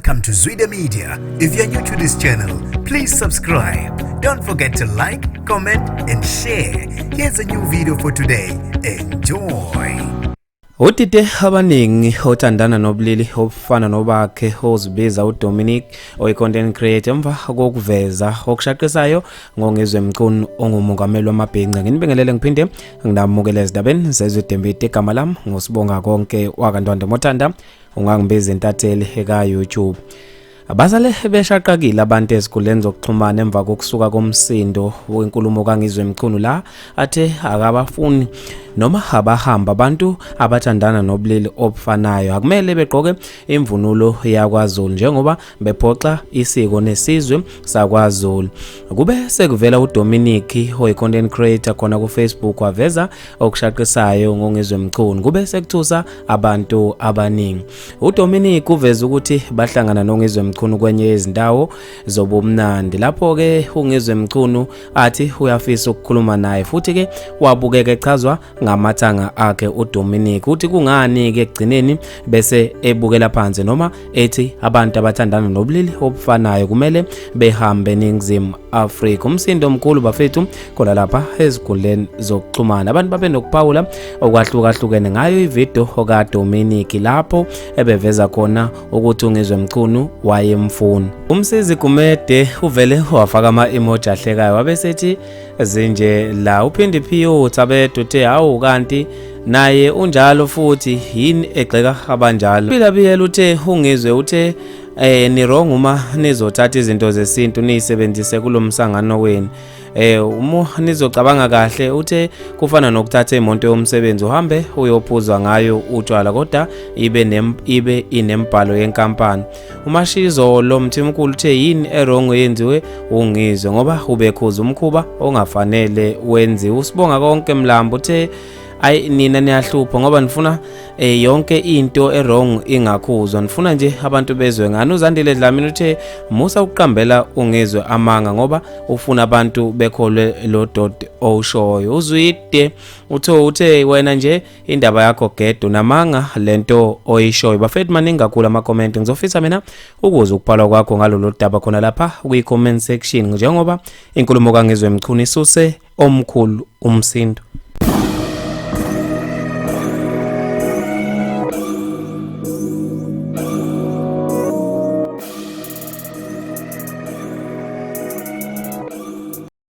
Welcome to Zwida Media. If you're new to this channel, please subscribe. Don't forget to like, comment and share. Here's a new video for today. Enjoy. Utite abaningi othandana nobulili obufana nobakhe ozibiza uDominic oyi-content creator emva kokuveza okushaqisayo ngongezwe emqunu ongumongameli wamabhinqa. Nginibingelele ngiphinde nginamukele ezindabeni zezwidembiti igama lami ngosibonga konke wakantwanda mothanda ungangibiza intatheli eka YouTube. Abazale beshaqakile abantu ezikhuleni zokuxhumana emva kokusuka komsindo wenkulumo kaNgizwe Mchunu la athe akabafuni noma abahamba abantu abathandana nobulili obufanayo akumele begqoke imvunulo yakwaZulu njengoba bephoxa isiko nesizwe sakwaZulu. Kube sekuvela uDominic oyi-content creator khona ku Facebook waveza okushaqisayo ngongezwe Mchunu. Kube sekuthusa abantu abaningi. uDominic uveza ukuthi bahlangana nongezwe Mchunu kwenye izindawo zobumnandi. Lapho ke ungezwe Mchunu athi uyafisa ukukhuluma naye futhi ke wabukeka echazwa ngamathanga akhe uDominic uthi kungani ke egcineni bese ebukela phansi noma ethi abantu abathandana nobulili obufanayo kumele behambe eNingizimu Afrika. Umsindo omkhulu bafethu khona lapha ezikhuleni zokuxhumana abantu babe nokuphawula okwahlukahlukene ngayo ivideo okaDominic lapho ebeveza khona ukuthi ungezwe Mchunu wayemfuna. Umsizi Gumede uvele wafaka ama-emoji ahlekayo wabesethi zinje la uphinde phiyo thabethu uthe hawu kanti naye unjalo futhi yini egxeka abanjalo. Philabiyela uthe ungizwe uthe ni wrong uma nizothatha izinto zesintu nizisebenzise kulomsangano wenu. Uma nizocabanga kahle uthe kufana nokuthatha imonto yomsebenzi uhambe uyophuzwa ngayo utshwala kodwa ibe inembhalo yenkampani. Umashizo lo mthimkhulu uthe yini errong yenziwe ungizwe ngoba ubekhuza umkhuba ongafanele wenziwe. Usibonga konke Mlambo uthe ayi nina niyahlupha ngoba nifuna yonke into errong ingakhuzwa, nifuna nje abantu bezwe ngani. uZandile Dlamini uthe musa ukuqambela ungizwe amanga ngoba ufuna abantu bekholwe lo dot oshoyo. uZwide uthe wena nje indaba yakho gedo namanga lento oyishoyo. Bafethu maningi kakhulu ama-comment ngizofisa mina ukuze ukuphala kwakho ngalolu daba khona lapha kwi-comment section njengoba inkulumo kaNgizwe Mchunu isuse omkhulu umsindo.